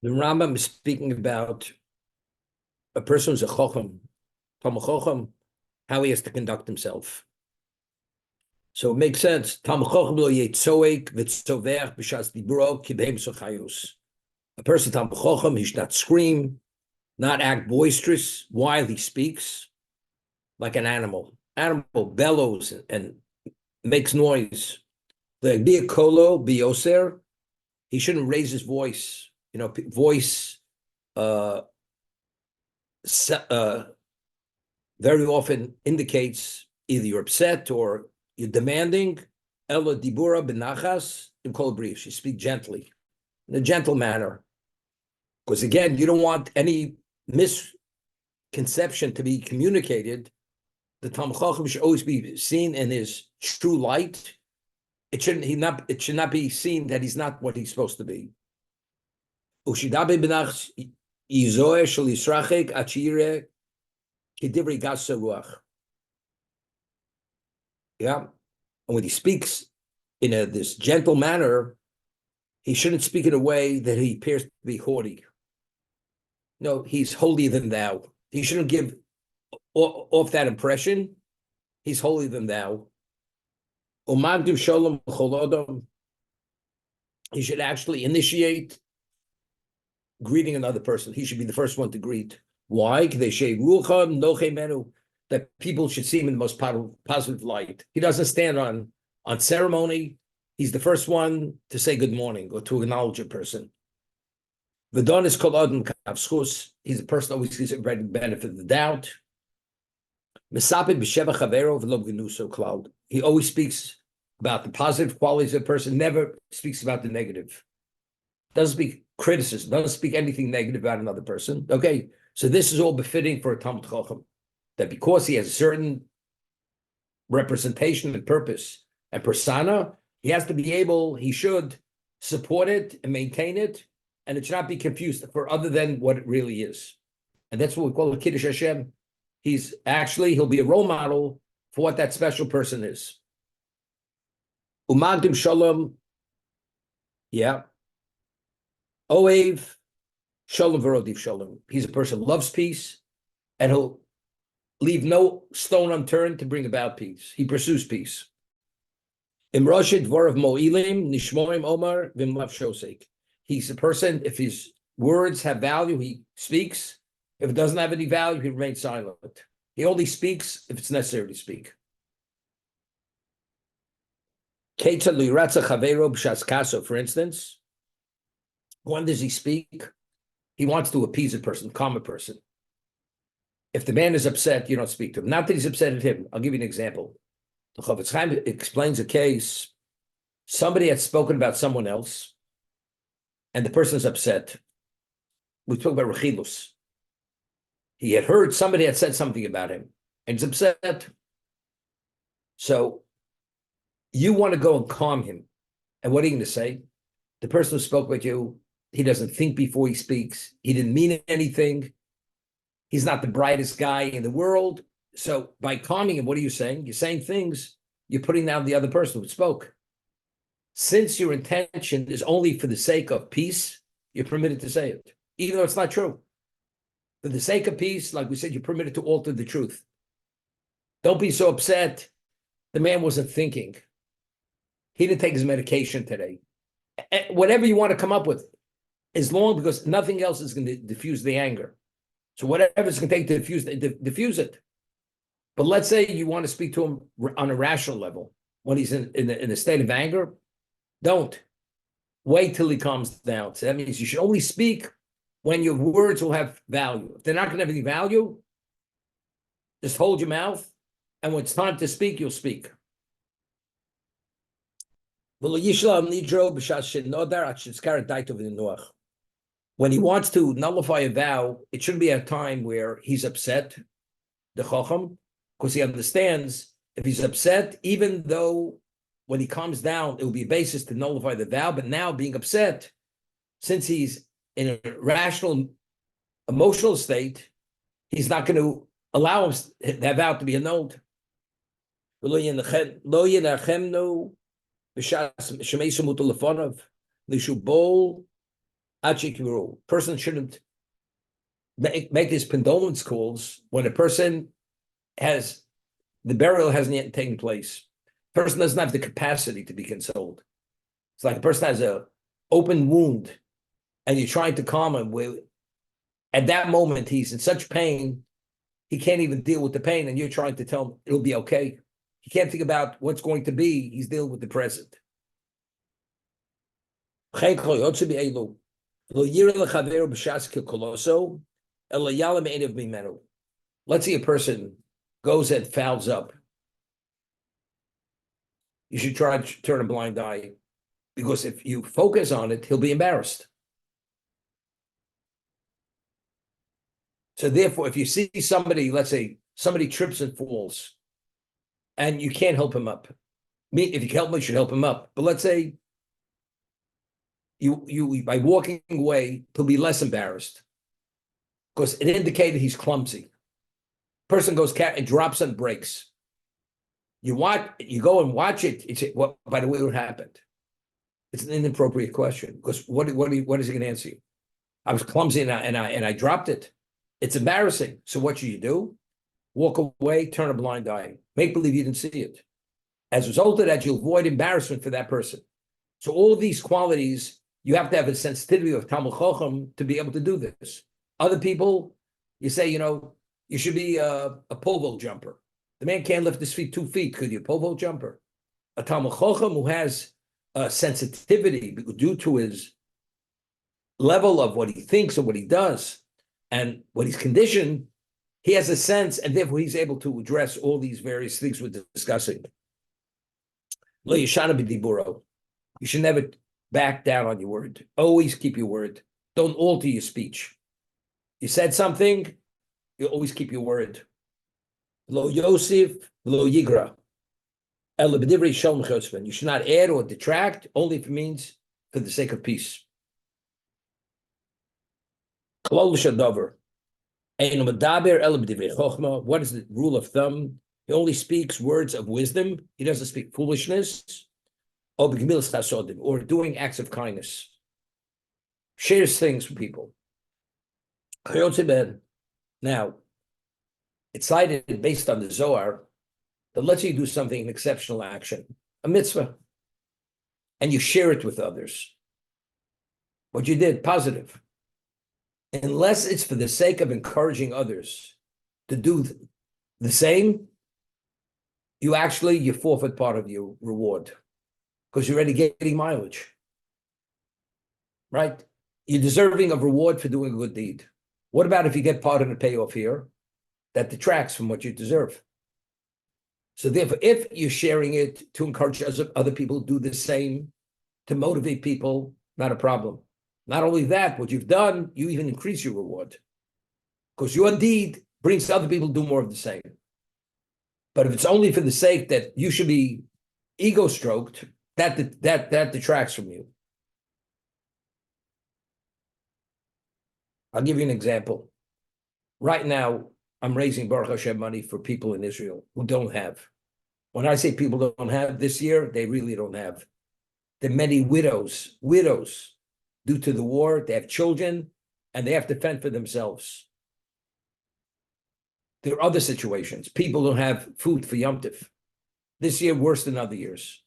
The Rambam is speaking about a person who's a chochem, Talmud chochem, how he has to conduct himself. So it makes sense. Talmud chochem lo yetzoek v'tzovech b'shas dibro kibhem sochayos. A person Talmud chochem, he should not scream, not act boisterous while he speaks, like an animal. Animal bellows and makes noise. The be a kolo bioser, he shouldn't raise his voice. Voice very often indicates either you're upset or you're demanding. Ella dibura benachas in kol brief. You speak gently, in a gentle manner, because again, you don't want any misconception to be communicated. The Talmud Chacham should always be seen in his true light. It should not be seen that he's not what he's supposed to be. Ushidabe benach yizoeh shel yisrachek achire kedivri gas ruach. Yeah, and when he speaks in this gentle manner, he shouldn't speak in a way that he appears to be haughty. No, he's holier than thou. He shouldn't give off that impression. He's holier than thou. Umagdim shalom cholodom. He should actually initiate greeting another person. He should be the first one to greet. Why? That people should see him in the most positive light. He doesn't stand on ceremony. He's the first one to say good morning or to acknowledge a person. V'don is kol adam kavschus. He's the person who always gives everybody the benefit of the doubt. Mesapid b'sheva chavero v'lo b'genuso cloud. He always speaks about the positive qualities of a person, never speaks about the negative. Doesn't speak criticism, doesn't speak anything negative about another person. Okay, so this is all befitting for a Talmud Chacham, that because he has a certain representation and purpose and persona, he should support it and maintain it, and it should not be confused for other than what it really is. And that's what we call a Kiddush Hashem. He'll be a role model for what that special person is. Umagdim Shalom, yeah. Oev Shalom V'rodiv Shalom. He's a person who loves peace, and he'll leave no stone unturned to bring about peace. He pursues peace. Imroshid Dvorav Mo'ilim Nishmoim Omar V'mlav Shosek. He's a person, if his words have value, he speaks. If it doesn't have any value, he remains silent. He only speaks if it's necessary to speak. Keita Liratza Chavero B'shas Kaso, for instance, when does he speak? He wants to appease a person, calm a person. If the man is upset, you don't speak to him. Not that he's upset at him. I'll give you an example. The Chofetz Chaim explains a case. Somebody had spoken about someone else, and the person is upset. We talk about Rechilus. He had heard somebody had said something about him, and he's upset. So you want to go and calm him. And what are you going to say? The person who spoke with you, he doesn't think before he speaks. He didn't mean anything. He's not the brightest guy in the world. So by calming him, what are you saying? You're saying things, you're putting down the other person who spoke. Since your intention is only for the sake of peace, you're permitted to say it, even though it's not true. For the sake of peace, like we said, you're permitted to alter the truth. Don't be so upset. The man wasn't thinking. He didn't take his medication today. Whatever you want to come up with, as long because nothing else is going to diffuse the anger. So whatever it's going to take to diffuse it. But let's say you want to speak to him on a rational level when he's in a state of anger. Don't wait till he calms down. So that means you should only speak when your words will have value. If they're not going to have any value, just hold your mouth, and when it's time to speak, you'll speak. When he wants to nullify a vow, it shouldn't be a time where he's upset, the Chacham, because he understands if he's upset, even though when he calms down, it will be a basis to nullify the vow. But now being upset, since he's in a rational, emotional state, he's not going to allow that vow to be annulled. Person shouldn't make these condolence calls when a person has the burial hasn't yet taken place. Person doesn't have the capacity to be consoled. It's like a person has a open wound, and you're trying to calm him. At that moment, he's in such pain, he can't even deal with the pain, and you're trying to tell him it'll be okay. He can't think about what's going to be. He's dealing with the present. Let's say a person goes and fouls up. You should try to turn a blind eye, because if you focus on it, he'll be embarrassed. So therefore, if you see somebody, let's say somebody trips and falls, and you can't help him up. I mean, if you can help him, you should help him up. But let's say you by walking away, he'll be less embarrassed, because it indicated he's clumsy. Person goes and drops and breaks. You go and watch it. It's what, by the way, what happened? It's an inappropriate question, because what is he going to answer you? I was clumsy and I dropped it. It's embarrassing. So what should you do? Walk away, turn a blind eye, make believe you didn't see it. As a result of that, you'll avoid embarrassment for that person. So all of these qualities, you have to have a sensitivity of Talmud Chacham to be able to do this. Other people, you say, you should be a pole vault jumper. The man can't lift his feet 2 feet. Could you pole vault jumper? A Talmud Chacham who has a sensitivity due to his level of what he thinks and what he does and what he's conditioned, he has a sense, and therefore he's able to address all these various things we're discussing. Lo yishana b'diburo. You should never back down on your word. Always keep your word. Don't alter your speech. You said something, you always keep your word. Lo Yosef, lo Yigra. You should not add or detract, only if it means for the sake of peace. What is the rule of thumb? He only speaks words of wisdom. He doesn't speak foolishness or doing acts of kindness. Shares things with people. Now, it's cited based on the Zohar that lets you do something, an exceptional action, a mitzvah, and you share it with others. What you did, positive. Unless it's for the sake of encouraging others to do the same, you forfeit part of your reward, because you're already getting mileage, right? You're deserving of reward for doing a good deed. What about if you get part of the payoff here that detracts from what you deserve? So therefore, if you're sharing it to encourage other people to do the same, to motivate people, not a problem. Not only that, what you've done, you even increase your reward, because your deed brings other people to do more of the same. But if it's only for the sake that you should be ego-stroked, that detracts from you. I'll give you an example. Right now, I'm raising Baruch Hashem money for people in Israel who don't have. When I say people don't have this year, they really don't have. There are many widows due to the war. They have children, and they have to fend for themselves. There are other situations. People don't have food for Yom Tov. This year, worse than other years.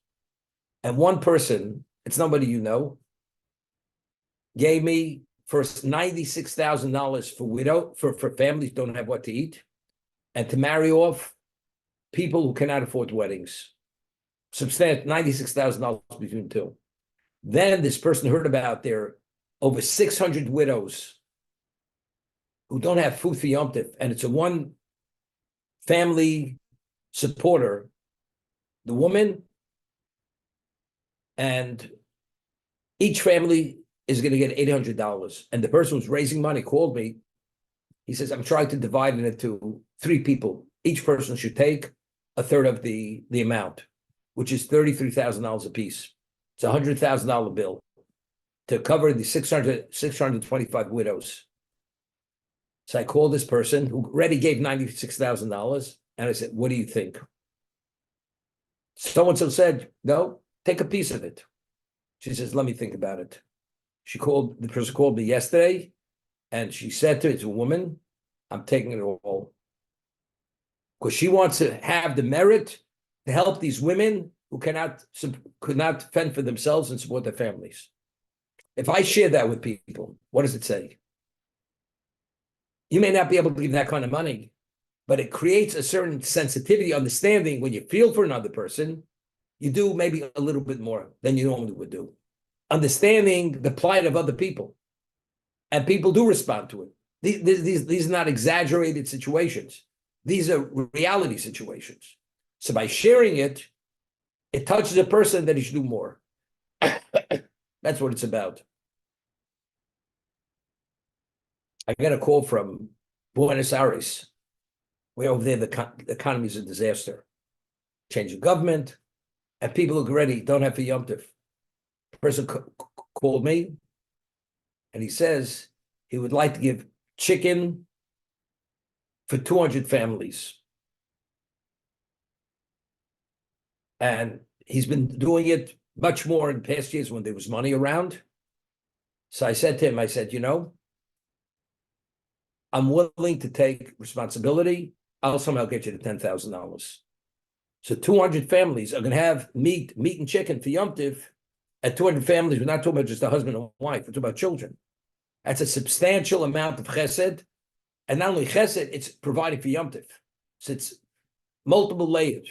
And one person, it's nobody you know, gave me first $96,000 for families who don't have what to eat, and to marry off people who cannot afford weddings. Substantial, $96,000 between the two. Then this person heard about there are over 600 widows who don't have food for Yom Tov, and it's a one family supporter, the woman, and each family is going to get $800. And the person who's raising money called me. He says, I'm trying to divide it into 3 people. Each person should take a third of the amount, which is $33,000 a piece. It's a $100,000 bill to cover the 625 widows. So I called this person who already gave $96,000, and I said, what do you think? So-and-so said, no, take a piece of it. She says, let me think about it. The person called me yesterday, and she said to me, it's a woman, I'm taking it all. Because she wants to have the merit to help these women who could not fend for themselves and support their families. If I share that with people, what does it say? You may not be able to give that kind of money, but it creates a certain sensitivity, understanding. When you feel for another person, you do maybe a little bit more than you normally would do. Understanding the plight of other people. And people do respond to it. These are not exaggerated situations. These are reality situations. So by sharing it, it touches a person that he should do more. That's what it's about. I got a call from Buenos Aires. Way over there, the economy is a disaster. Change of government, and people who already don't have for Yom Tov. The person called me, and he says he would like to give chicken for 200 families. And he's been doing it much more in past years when there was money around. So I said to him, I said, I'm willing to take responsibility. I'll somehow get you to $10,000. So 200 families are going to have meat and chicken for Yom Tov. At 200 families, we're not talking about just a husband and wife. We're talking about children. That's a substantial amount of chesed. And not only chesed, it's providing for Yom Tov. So it's multiple layers.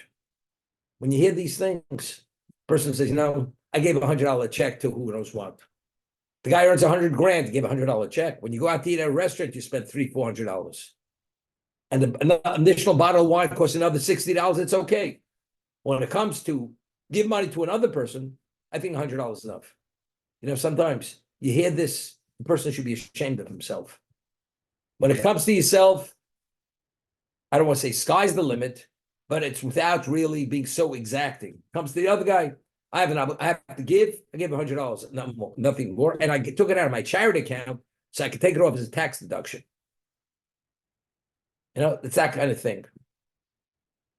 When you hear these things, the person says, I gave a $100 check to who knows what. The guy earns $100,000, you give a $100 check. When you go out to eat at a restaurant, you spend $300-400. And the additional bottle of wine costs another $60, it's okay. When it comes to give money to another person, I think $100 is enough. Sometimes you hear this, the person should be ashamed of himself. When it comes to yourself, I don't want to say sky's the limit, but it's without really being so exacting. Comes to the other guy, I have to give. I gave $100, nothing more, and I took it out of my charity account so I could take it off as a tax deduction. It's that kind of thing.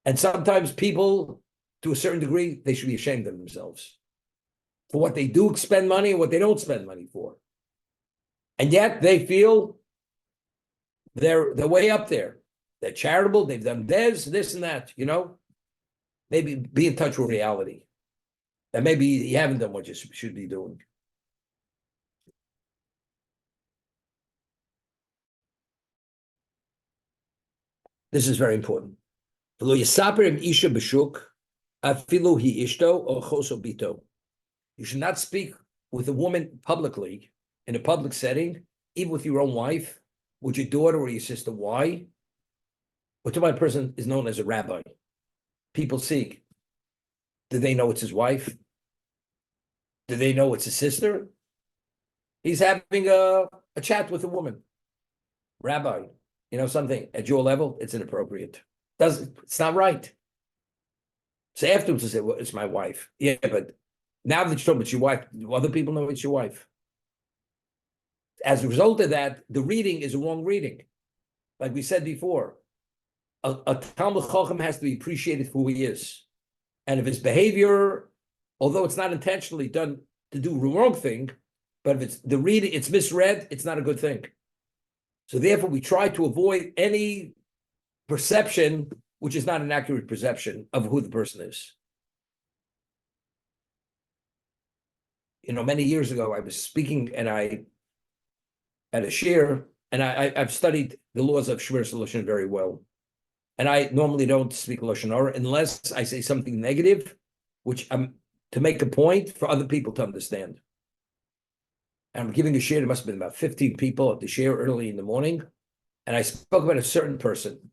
And sometimes people, to a certain degree, they should be ashamed of themselves for what they do spend money and what they don't spend money for. And yet they feel they're way up there. They're charitable. They've done this and that, Maybe be in touch with reality. And maybe you haven't done what you should be doing. This is very important. You should not speak with a woman publicly, in a public setting, even with your own wife, with your daughter or your sister. Why? What to my person is known as a rabbi. People see, do they know it's his wife? Do they know it's his sister? He's having a chat with a woman. Rabbi, something at your level, it's inappropriate. It's not right. So afterwards, I say, well, it's my wife. Yeah, but now that you're talking about your wife, do other people know it's your wife? As a result of that, the reading is a wrong reading. Like we said before, a Talmud Chacham has to be appreciated for who he is. And if his behavior, although it's not intentionally done to do the wrong thing, but if it's misread, it's not a good thing. So therefore, we try to avoid any perception which is not an accurate perception of who the person is. Many years ago, I was speaking and I had a share, and I've studied the laws of Shmiras Lashon very well. And I normally don't speak Lashon Hara unless I say something negative, which I'm to make a point for other people to understand. And I'm giving a share. There must have been about 15 people at the share early in the morning. And I spoke about a certain person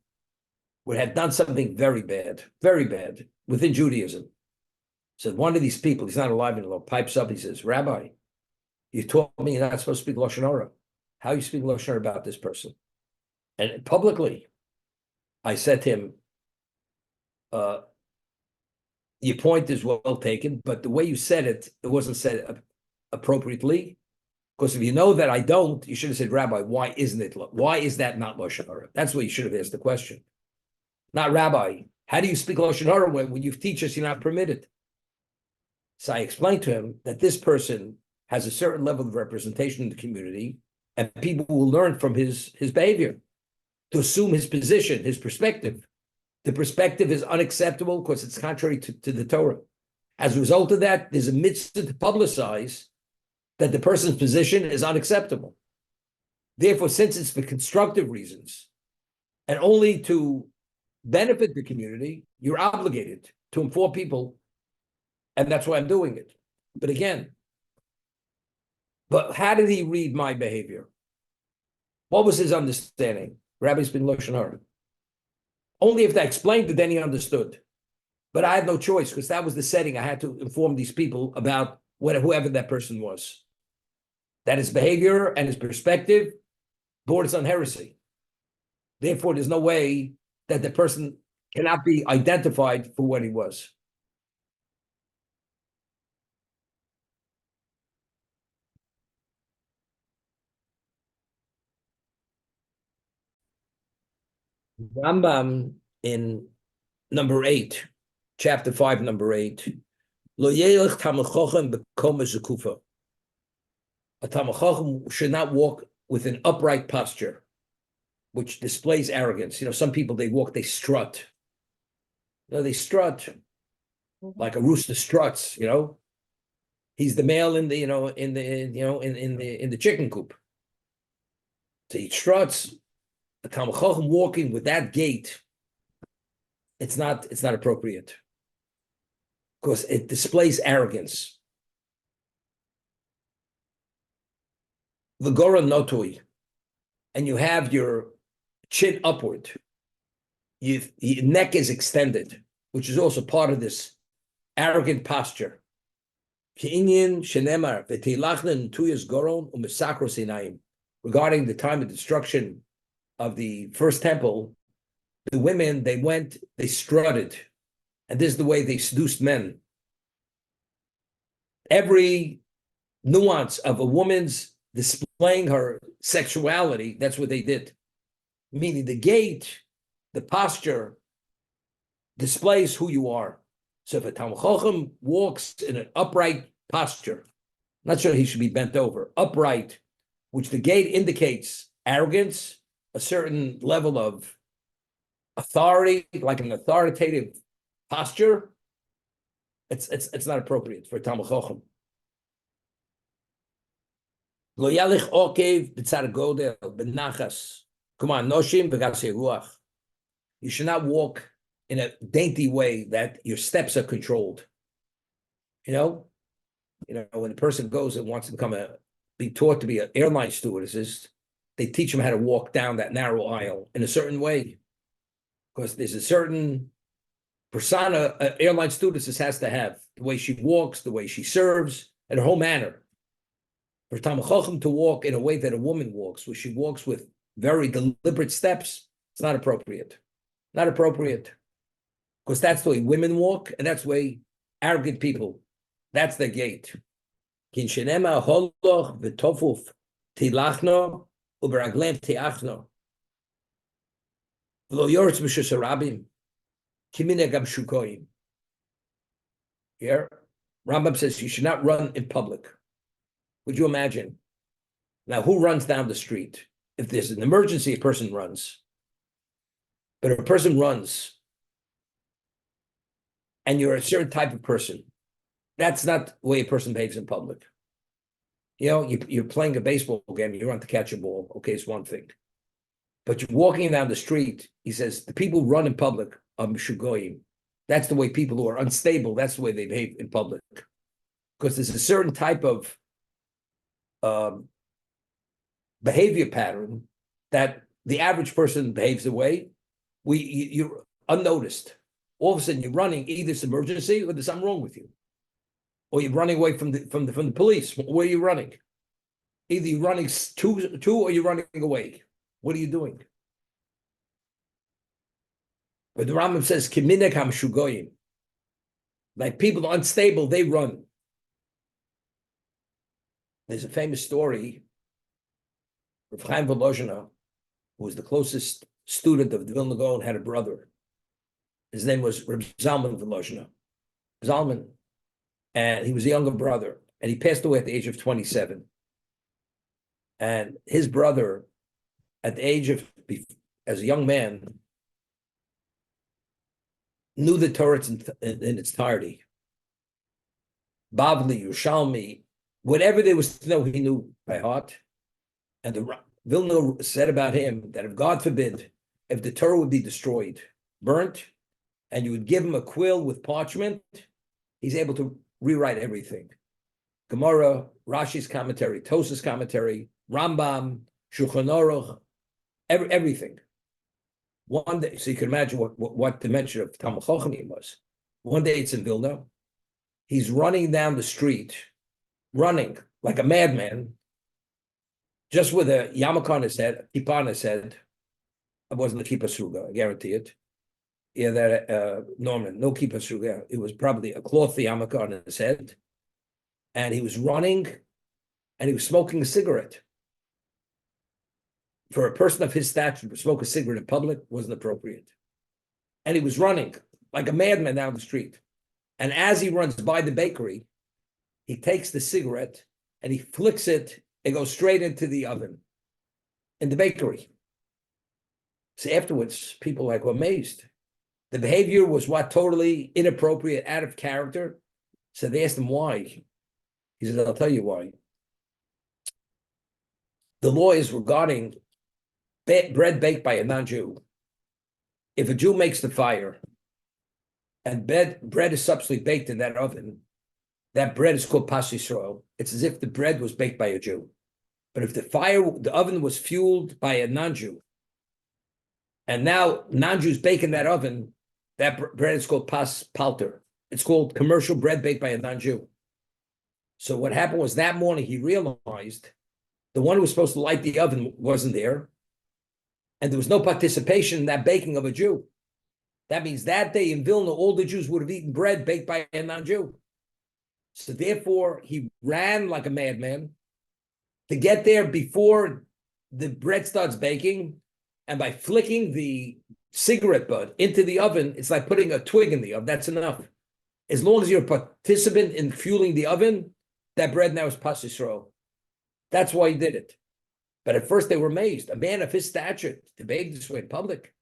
who had done something very bad within Judaism. So one of these people, he's not alive anymore, pipes up. He says, Rabbi, you told me you're not supposed to speak Lashon Hara. How you speak Lashon Hara about this person? And publicly, I said to him, your point is well taken, but the way you said it, it wasn't said appropriately. Because if you know that I don't, you should have said, Rabbi, why isn't it? Why is that not Lashon Hara? That's what you should have asked the question. Not Rabbi, how do you speak Lashon Hara when you teach us you're not permitted? So I explained to him that this person has a certain level of representation in the community, and people will learn from his behavior to assume his position, his perspective. The perspective is unacceptable because it's contrary to the Torah. As a result of that, there's a mitzvah to publicize that the person's position is unacceptable. Therefore, since it's for constructive reasons and only to benefit the community, you're obligated to inform people, and that's why I'm doing it. But again, how did he read my behavior? What was his understanding? Rabbi's been Lashon Hara. Only if I explained it, then he understood. But I had no choice because that was the setting. I had to inform these people about whoever that person was. That his behavior and his perspective borders on heresy. Therefore, there's no way that the person cannot be identified for what he was. Rambam in number 8, chapter 5, number 8. Lo yelech Talmid Chacham b'koma zekufa. A Talmid Chacham should not walk with an upright posture, which displays arrogance. Some people, they strut. They strut like a rooster struts. He's the male in the in the chicken coop. So he struts. A Talmid Chacham walking with that gait, it's not appropriate because it displays arrogance. The Gora Notui, and you have your chin upward, your neck is extended, which is also part of this arrogant posture. Regarding the time of destruction of the first temple, the women, they strutted. And this is the way they seduced men. Every nuance of a woman's displaying her sexuality, that's what they did. Meaning the gait, the posture, displays who you are. So if a Talmid Chacham walks in an upright posture, not sure he should be bent over, upright, which the gait indicates arrogance, a certain level of authority, like an authoritative posture, it's not appropriate for a Talmid Chacham. Lo yalich okev b'tzad godel b'nachas kuman noshim v'gasei ruach. You should not walk in a dainty way that your steps are controlled. When a person goes and wants to be taught to be an airline stewardess, they teach them how to walk down that narrow aisle in a certain way, because there's a certain persona an airline stewardess has to have, the way she walks, the way she serves, and her whole manner. For Talmid Chacham to walk in a way that a woman walks, where she walks with very deliberate steps, it's not appropriate. Not appropriate. Because that's the way women walk, and that's the way arrogant people, that's their gait. Kin shenema holoch v'tofuf tilachno u'beraglem teachno. V'lo yoretz b'shus harabim kimine gam shukoyim. Here, Rambam says you should not run in public. Would you imagine? Now, who runs down the street? If there's an emergency, a person runs. But if a person runs, and you're a certain type of person, that's not the way a person behaves in public. You're playing a baseball game, you run to catch a ball. Okay, it's one thing. But you're walking down the street, he says, the people who run in public are mishugoyim. That's the way people who are unstable, that's the way they behave in public. Because there's a certain type of behavior pattern that the average person behaves the way. You're unnoticed. All of a sudden, you're running, either it's emergency or there's something wrong with you, or you're running away from the police. Where are you running? Either you're running to or you're running away. What are you doing? But the Rambam says, "Kiminek hamshugoyim," like people unstable, they run. There's a famous story. Rav Chaim Volozhiner, who was the closest student of the Vilna Gaon, had a brother. His name was Reb Zalman Volozhiner. Zalman. And he was a younger brother. and he passed away at the age of 27. And his brother, at the age of, as a young man, knew the Torah in its entirety. Bavli, Yerushalmi, whatever there was to know, he knew by heart. And the Vilna said about him that if God forbid, if the Torah would be destroyed, burnt, and you would give him a quill with parchment, he's able to rewrite everything. Gemara, Rashi's commentary, Tosas commentary, Rambam, Shulchan Aruch, everything. One day, so you can imagine what dimension of Talmud Chacham he was. One day it's in Vilna. He's running down the street, running like a madman, just with a yarmulke on his head, a kippah on his head. It wasn't a kippah sruga, I guarantee it. Yeah, that Norman, no kippah sruga. It was probably a cloth yarmulke on his head. And he was running, and he was smoking a cigarette. For a person of his stature to smoke a cigarette in public wasn't appropriate. And he was running like a madman down the street. And as he runs by the bakery, he takes the cigarette and he flicks it and goes straight into the oven in the bakery. So afterwards, people were amazed. The behavior was totally inappropriate, out of character. So they asked him why. He said, I'll tell you why. The law is regarding bread baked by a non-Jew. If a Jew makes the fire and bread is subsequently baked in that oven, that bread is called pas Yisrael. It's as if the bread was baked by a Jew. But if the oven was fueled by a non-Jew, and now non-Jews bake in that oven, that bread is called pas palter. It's called commercial bread baked by a non-Jew. So what happened was that morning he realized the one who was supposed to light the oven wasn't there, and there was no participation in that baking of a Jew. That means that day in Vilna, all the Jews would have eaten bread baked by a non-Jew. So therefore, he ran like a madman to get there before the bread starts baking, and by flicking the cigarette butt into the oven, it's like putting a twig in the oven. That's enough. As long as you're a participant in fueling the oven, that bread now is pas Yisrael. That's why he did it. But at first they were amazed. A man of his stature to behave this way in public,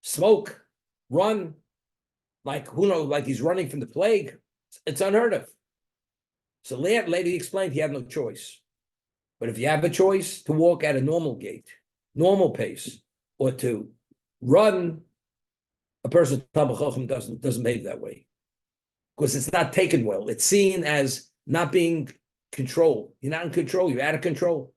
smoke, run, like who knows, like he's running from the plague. It's unheard of. So later he explained he had no choice. But if you have a choice to walk at a normal gait, normal pace, or to run, a person Talmud Chacham doesn't behave that way, because it's not taken well. It's seen as not being controlled. You're not in control. You're out of control.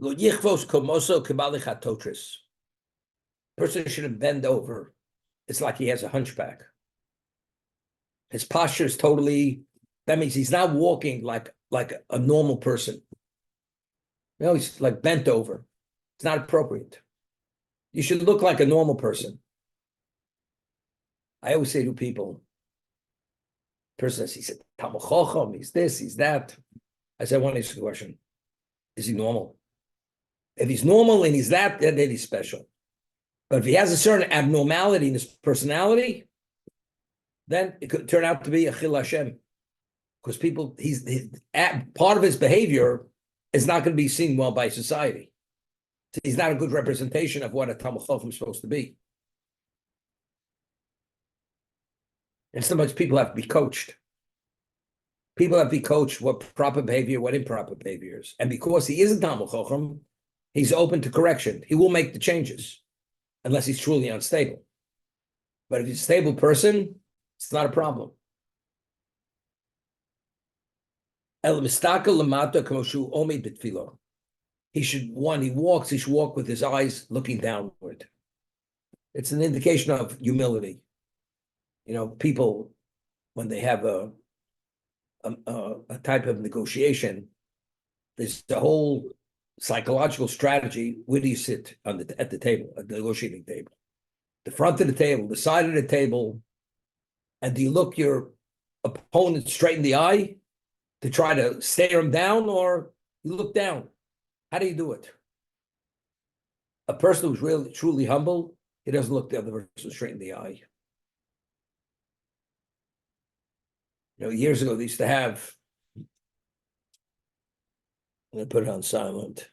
Lo yichvos komoso kibali chatotris. Person shouldn't bend over. It's like he has a hunchback. His posture is totally, that means he's not walking like a normal person. He's like bent over. It's not appropriate. You should look like a normal person. I always say to people, person says, he said, Talmud Chacham, he's this, he's that. I said, I want to ask you a question. Is he normal? If he's normal and he's that, then he's special. But if he has a certain abnormality in his personality, then it could turn out to be a Chil Hashem. Because people, part of his behavior is not going to be seen well by society. So he's not a good representation of what a Talmud Chacham is supposed to be. And so much people have to be coached. People have to be coached what proper behavior, what improper behavior is. And because he is a Talmud Chacham, he's open to correction. He will make the changes, unless he's truly unstable. But if he's a stable person, it's not a problem. He should, when he walks, he should walk with his eyes looking downward. It's an indication of humility. People, when they have a type of negotiation, there's a whole psychological strategy. Where do you sit at the table, at the negotiating table? The front of the table, the side of the table, And do you look your opponent straight in the eye to try to stare him down, or you look down? How do you do it? A person who's really truly humble, he doesn't look the other person straight in the eye. Years ago, they used to have, I'm going to put it on silent.